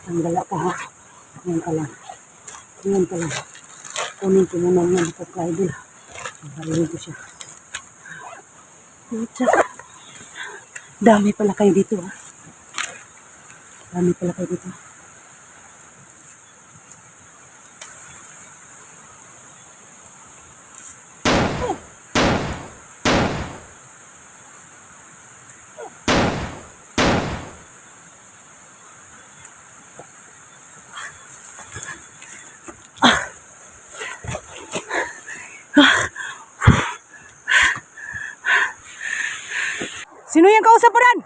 Ang gala pa ha. Ngayon pa lang. Ngayon pa lang. Kunin ko muna yung pagkaidol. Mahalin ko siya. Tsaka, dami pala kayo dito ha. Dami pala kayo dito. Sino yung kausap mo rin?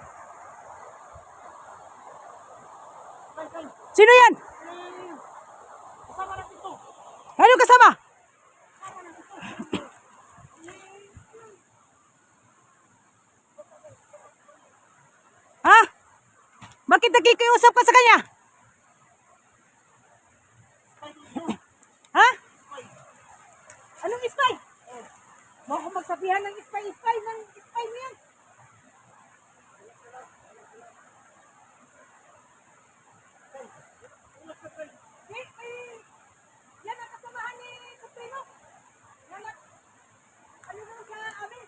Sino yan? Ano kasama? Ha? Bakit nakikiusap ka sa kanya? Ha? Anong spy? Mo ako magsabihan ng spy mo yan. Yan ang kasamahan ni Supremo. Yan ang, ano naman sa amin?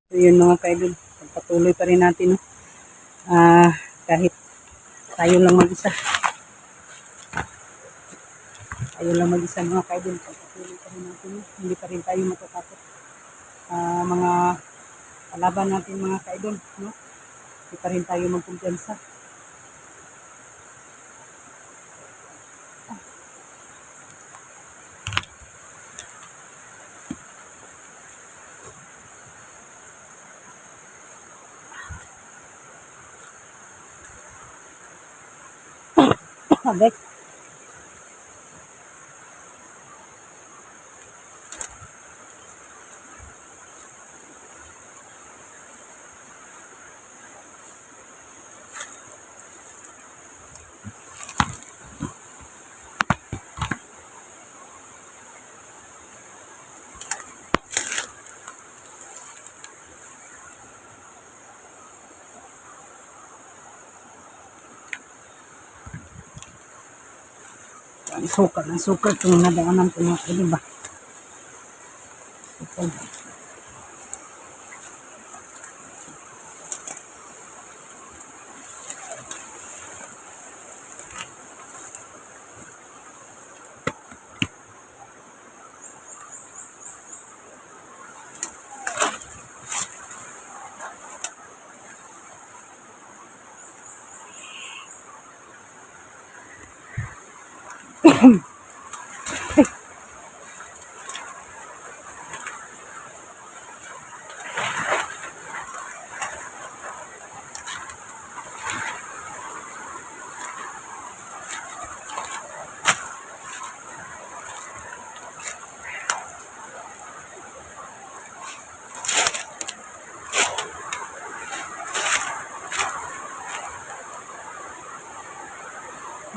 So yun mga kaidol, patuloy pa rin natin, no? Kahit tayo lang mag-isa. Tayo lang mag-isa mga kaidol, patuloy pa rin natin, no? Hindi pa rin tayo matatakot. Mga kalaban natin mga kaidol, no? Hindi pa rin tayo magkumpiyansa. Abek. Ang sukat kung nadaanan ko mga kaidol ba. Sukal.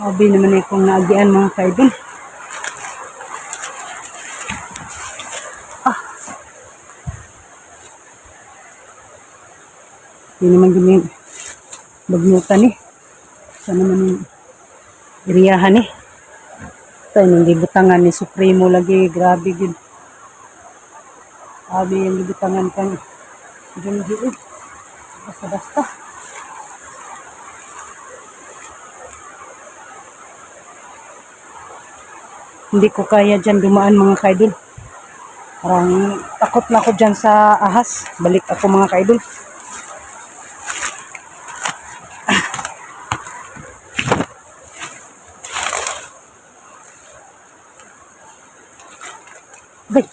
Sabi naman akong naagian mga kaidol. Hindi naman ganyan bagnutan eh. Saan naman yung iriyahan eh. Ito yung libutangan ni Supremo lagi. Grabe yun. Grabe yung libutangan kang ganyan. Basta-basta. Hindi ko kaya dyan dumaan mga kaidol. Parang takot na ako dyan sa ahas. Balik ako mga kaidol. Bay!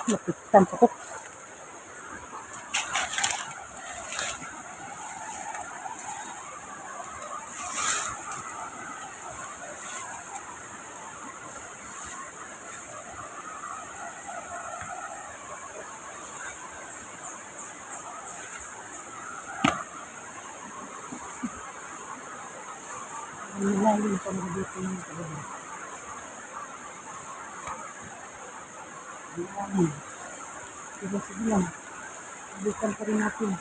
Lapitan pa ko. Malalim pa mga dito yung malalim. Sige, sige lang. Bukan pa rin natin.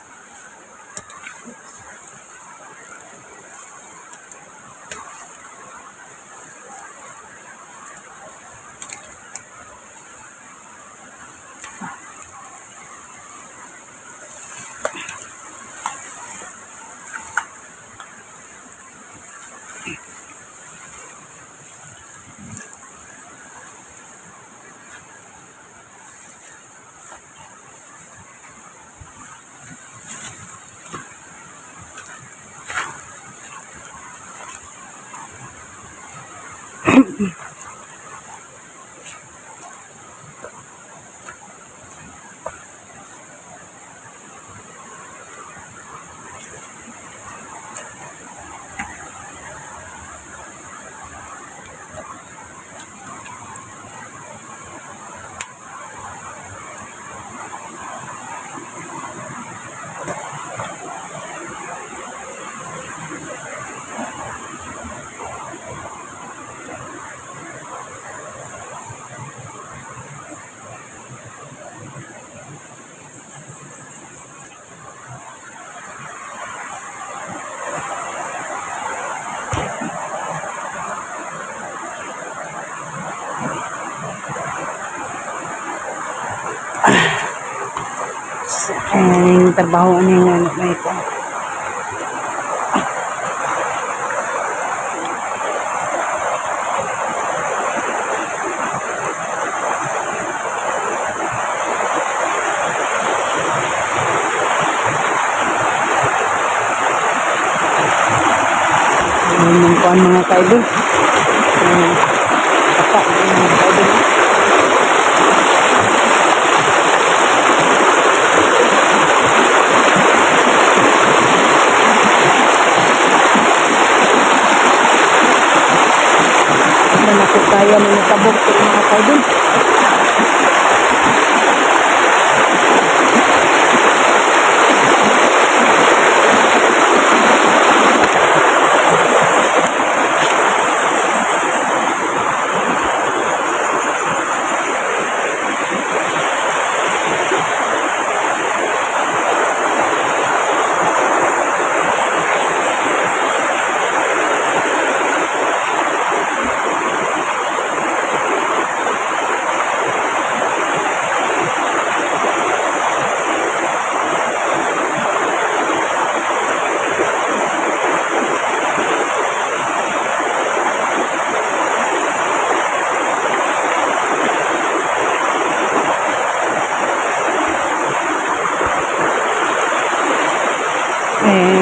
Yung trabaho ano yung anak na ito. Yung kuhan mga kaidol. Tapak mga kaidol. Kaya na natabog ko mga kaidol.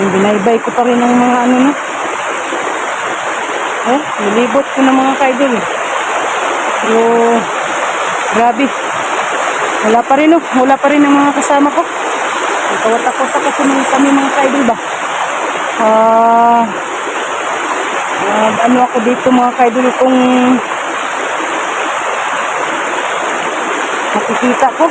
Binaybay ko pa rin ng mga ano no. Nilibot ko ng mga kaidol. Pero, grabe. Wala pa rin wala pa rin ang mga kasama ko. Tawatak-watak ako ng kami mga kaidol ba. Ano ako dito mga kaidol kung nakikita ko.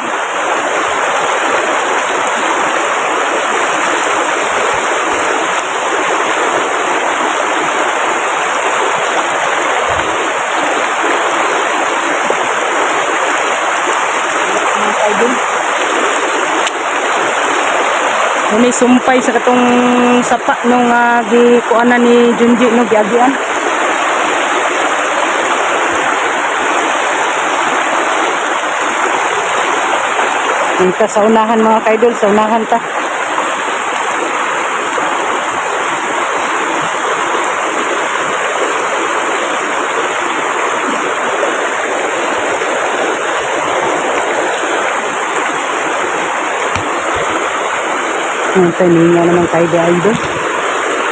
May sumpay sa katong sapa nung gikuanan ni Junji no giagian. Dito sa unahan mga kaidol, sa unahan ta. Ningaw naman tayo di idol.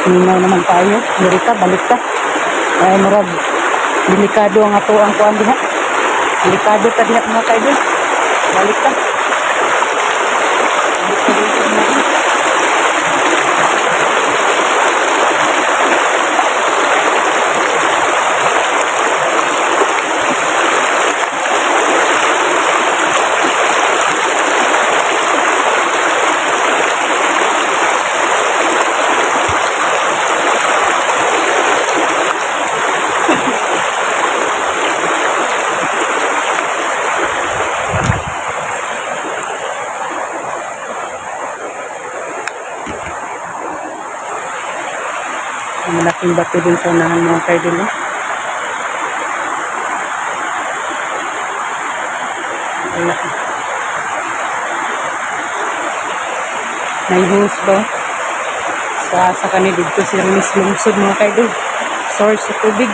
Ningaw naman tayo. Merita, balik ta. Ay, murag. Delikado ang ato ang kuhan diha. Delikado ta diha mga kaidol. Balik ta. Balik ta dito natin. Ang malaking bato din sa unahan mga kaidol. May hose ba? Sa kanil dito si Rinis lungsod mga kaidol. Source sa tubig.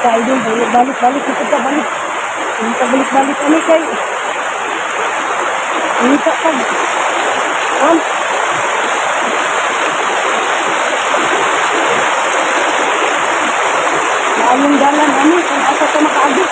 Kaidol, balik, ito ka, balik. Yung pabalik-balik, ano kayo? Ini ka pa. Kan? Maayong dalan, ano, kung asa ka makaagit.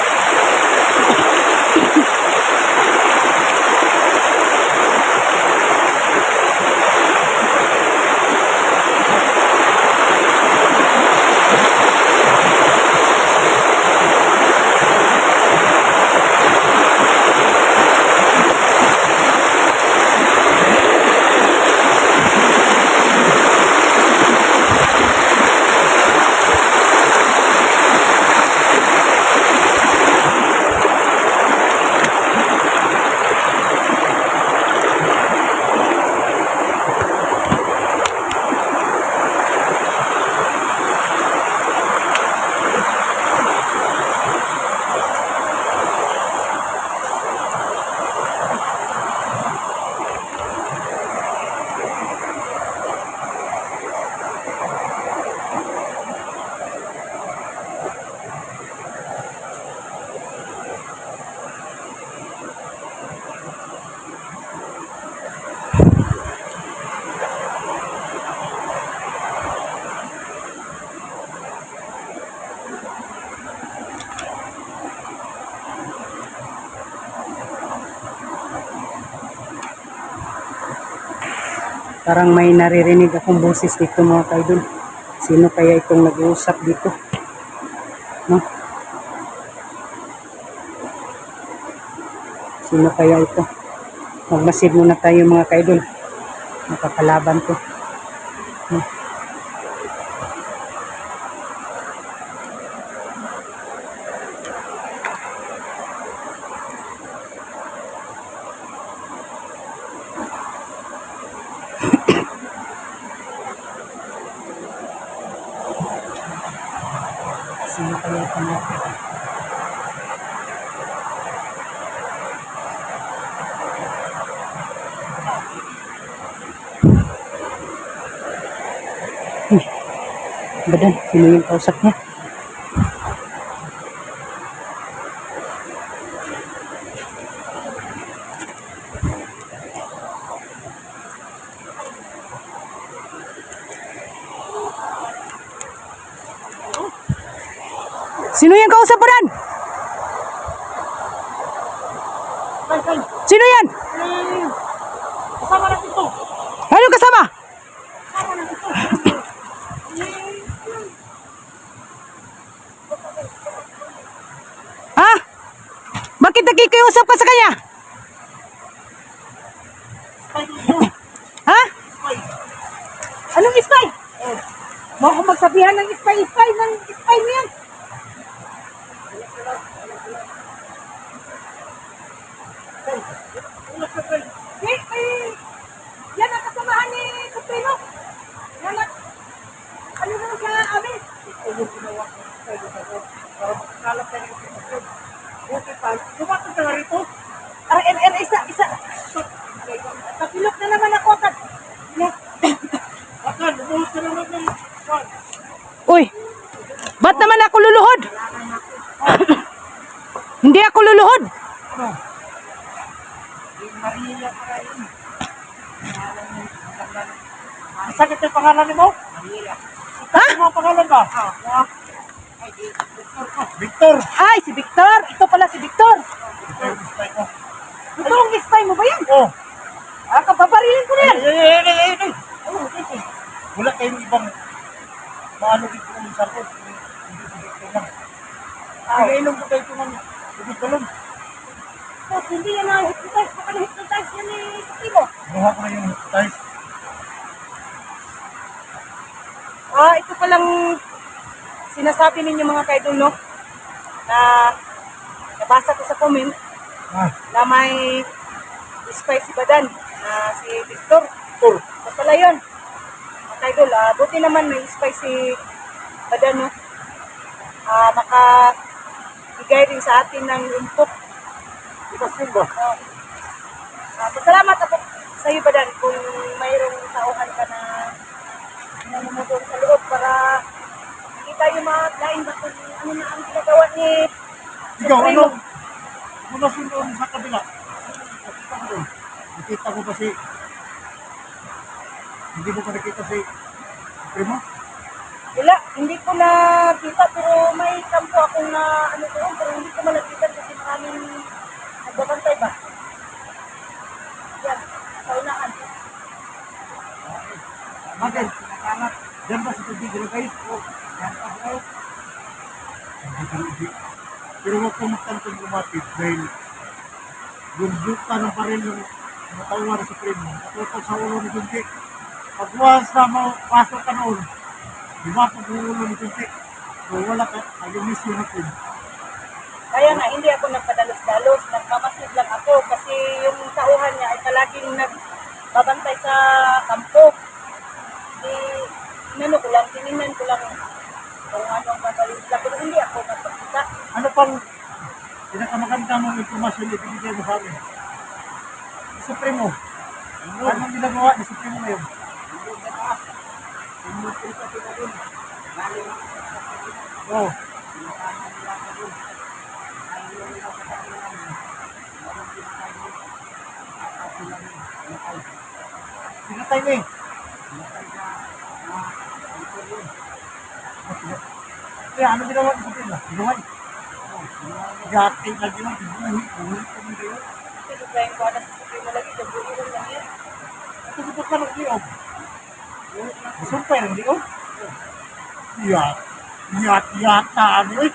Parang may naririnig akong boses dito mga kaidol. Sino kaya itong nag-uusap dito? No? Sino kaya ito? Magmasid muna tayo mga kaidol. Makakalaban to. No? Sino kaya ito mga kaidol? Badan, sino yung kausap niya? Sino yung kausap mo dan? Sino yan? Kasama natin ito. Ano kasama? Kasama natin ito. Ha? Bakit nakikiusap ka sa kanya? Ha? Anong spy? Mo ako magsabihan ng spy mo yan. Yan ang kasamahan ni Supremo. Yan ang, ano naman sa amin? Ito yung ginawa ko sa ito para makakalap tayo ng informasyon. Okay pa, sumakot ka nga rito. Isa. Kapilok na naman ako agad. Akan, lumuhos ka naman ng kwan. Uy, ba't naman ako luluhod? Hindi ako luluhod. Ano? Maria para yun. Sakit yung pangalan mo? Maria. Ha? Ano ang pangalan ba? Victor. Ay, si Victor. Ito pala si Victor. Victor, spy ko. Ito ang spy mo ba yan? Oh. Kapabarilin ko na yan. Ay. Wala kayong ibang maano dito ng sarkot. Hindi si Victor lang. Nainom ko kayo ito ng tubig balon. Tapos hindi yan na hypnotize. Baka na-hypnotize yan ni Supremo. Buha ko na yung hypnotize. Ito palang sinasabi ninyo mga kaidol, no? Na nabasa ko sa comment Ah, na may spicy badan na si Victor. Victor. So pala yun. Mga idol, buti naman may spicy badan, no? Makabigay rin sa atin ng input. Ikasin ba? Pasalamat ako sa iyo, badan, kung mayroong tauhan ka na namumutong sa loob para hindi tayo ma-blind ba kung ano na ang ginagawa ni Ikaw, Supremo. ano? Muna sunod sa kabila. Nakita ko doon. Nakita ko pa si... Hindi mo pa nakita si... Primo? Wala, hindi ko nakita pero may kampo akong na ano doon pero hindi ko malapitan kasi maraming nagbabantay ba. Yan, sa unahan. Bakit? Nakakangat. Diyan ba sa tubig ilagay? Oo. Yan pa kayo. Pero huwag kong magtantong lumapit dahil yung buka ng baril ng matawar sa Primo. Natutog sa ulo ni Kunti. Pagbuwas na pasok ka noon, di ba pag ulo ni Kunti? So wala ka, ayaw miss yun natin. Kaya nga, hindi ako nagpadalos-dalos, nagmamasid lang ako kasi yung tauhan niya ay palaging nagbabantay sa kampo. Inano ko lang, tinignan ko lang kung anong gagawin nila, pero hindi ako nagpakita. Ano pang pinakamaganda mong informasyon na ibigay mo sa amin? Si Supremo. Anong ginagawa ni Supremo ngayon? Oh. Sinatay mo eh. Kaya ano ginawa ni Supremo? Ginawa eh. Gati na ginawa. Buhay ko mo kayo. Kasi trying ko na sa Supremo lagi, dabuhin lang lang yan. Ito sa ka ng liog. Sumpay ng liog. Yata, ano eh.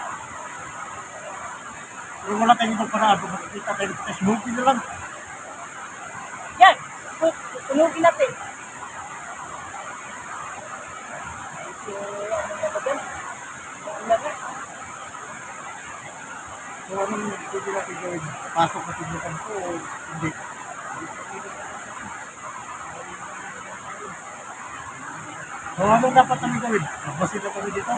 Pero wala tayong ibang paraan. Kung makikita tayo ng smoky na lang. Yan, susunugin natin. So, ano na ba dyan? Ano na ba? So anong pwede natin gawin? Pasok na tinukan ko o hindi? So anong dapat namin gawin? Magbasin na kami dito?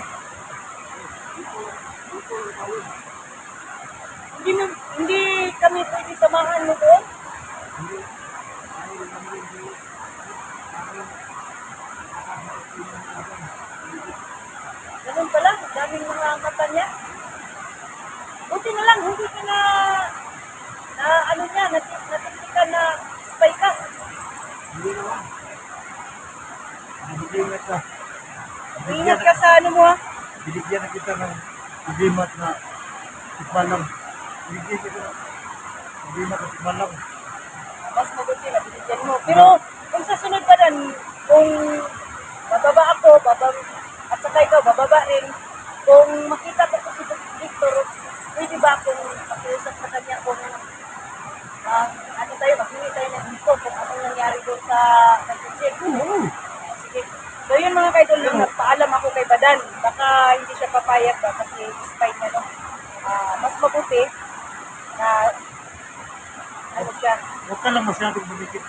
Hindi kami pwede samahan mo doon. Ganun pala, daming mga mata niya. Buti na lang, hindi ka na ano niya, natiktikan na spy ka. Hindi naman. Nabigyan ka. Ingat ka sa ano mo ha. Binigyan na kita ng agimat na tikmalang. Binigyan kita ng agimat na tikmalang. Mas mabuti na binigyan mo. Pero kung sa sunod pa rin, kung bababa ako, at saka ikaw, bababa rin, kung makita ko si Victor, pwede ba akong pakiusap sa kanya kung ano tayo, maghingi tayo ng info kung anong nangyari doon sa nag-check. Oo. Sige. So yun mga kaidol, yung nagpaalam ako kay Badan, baka hindi siya papayag ba kasi spy niya, no? Mas mabuti na ano siya. Huwag ka lang masyadong bumikit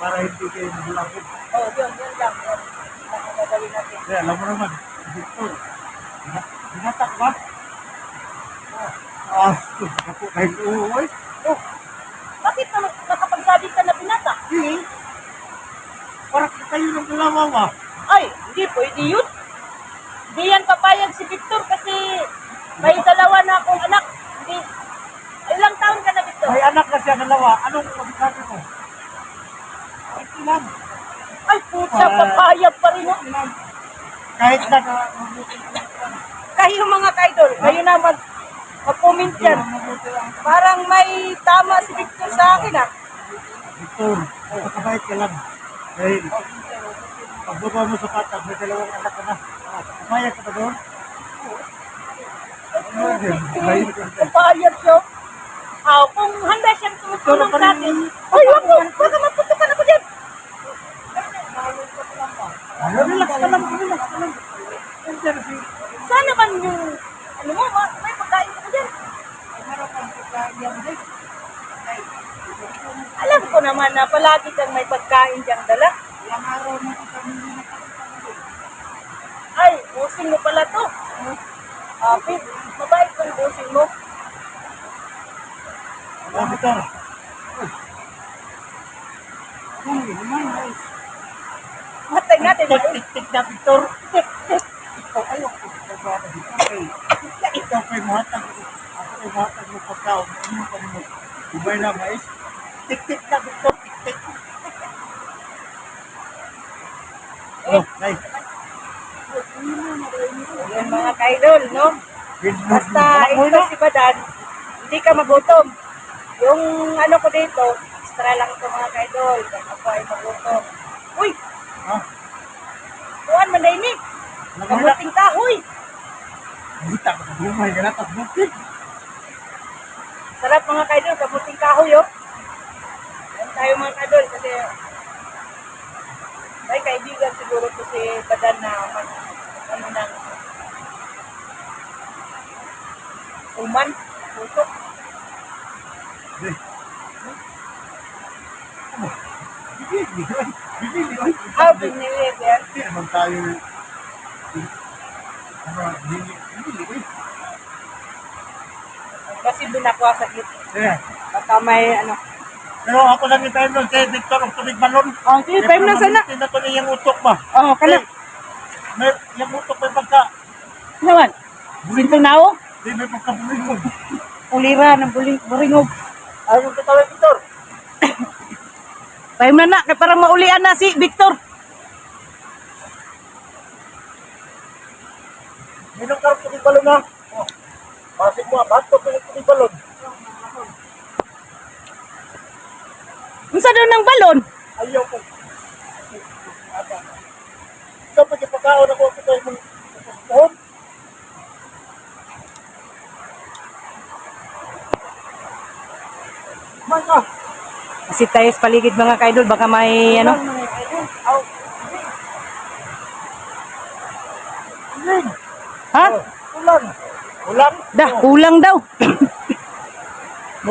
para hindi kayo mahulapit. Oh, yun lang. Yun lang ang gagawin natin. Kaya alam mo naman, Victor, binatak ba? Ako kahit uuwi. Oh, bakit na nakapagsabi ka na pinata? Parang kayo ng dalawa. Ay, hindi pwede yun. Hindi yan papayag si Victor kasi may dalawa na akong anak. Hindi. Ilang taon ka na, Victor? May anak na siya dalawa. Anong sabi mo? Ay, ilan? Ay, puta, papayag pa rin yun. Kahit na Kayo mga kaidol, kayo na mag-comment yan. Parang may tama si Victor sa akin, ah. Victor, makakabait ka lang. Dahil, pagbaba mo sa patag, may dalawang anak ka na. Pumayag ka ba doon? Papayag siya. Kung handa siyang tumutulong sa akin. Ay, wag mo, baka maputukan ako dyan. Relax ka lang, relax ka lang. Saan naman yung, ano mo, may pagkain ka dyan. naman na palagi kang may pagkain diyang dala. Ilang araw na kita hindi nakakita. Ay, busing mo pala to. Pip, mabait kang busing mo. Wala, Victor. Ano naman, ay. Matay natin. Tik-tik na, Victor. Ikaw, ayoko. Ikaw kay mahatag. Ako kay mahatag mo pagkaon. Ano pa mo? Ibay na, mais. Tik-tik na, Victor. Tik-tik. Oh, ay. Yan mga kaidol, no? Basta ito si Badan, hindi ka magutom. Yung ano ko dito, extra lang ito mga kaidol. Kaya ako ay magutom. Uy! Ha? Tuwan man na ini. Kamuting kahoy. Kita ko sa bumay. Ganatas bukid. Sarap mga kaidol, kamuting kahoy, oh. Yan tayo mga kaidol kasi may kaibigan siguro ko si Badan na ano nang uman, putok. Hey. Bibili, oy. Bibili, oy. How pinili yan? Hindi naman tayo bibili, oy. Kasi doon ako sa gitna. Yeah. Baka may ano. Pero ako lang yung time nun kay Victor ang tubig balon. Oh, sige, time na sana. Hindi na to niya yung utok ba? Oh, kana. May yung utok may pagka. Naman. Sinto nao? Hindi may pagkabuligod. Ulira ng buringog. Ayaw ka tawag, Victor. Time na kay para maulian na si Victor. Minong karong tubig balon na. Oh. Pasig mo, bato ko yung tubig balon. Unsa daw ng balon? Ayaw ko. Ikaw pa yung pagkaon ako ito yung pohon. Man ka. Kasi tayo sa paligid mga kaidol, baka may ano. Ulan. Ha? Ulan. Ulan. Dah, ulang daw.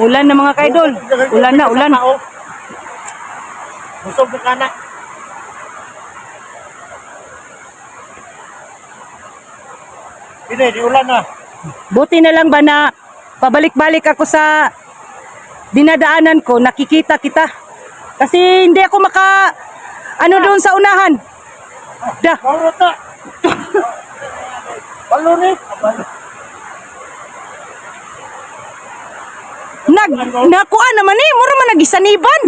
Ulan na mga kaidol. Ulan na, ulan. Busog na kana. Hindi, di ulan na. Buti na lang ba na pabalik-balik ako sa dinadaanan ko, nakikita kita. Kasi hindi ako ano doon sa unahan. Dah. Maurot na. Balunit. Nakuan naman eh, mura man nagisaniban.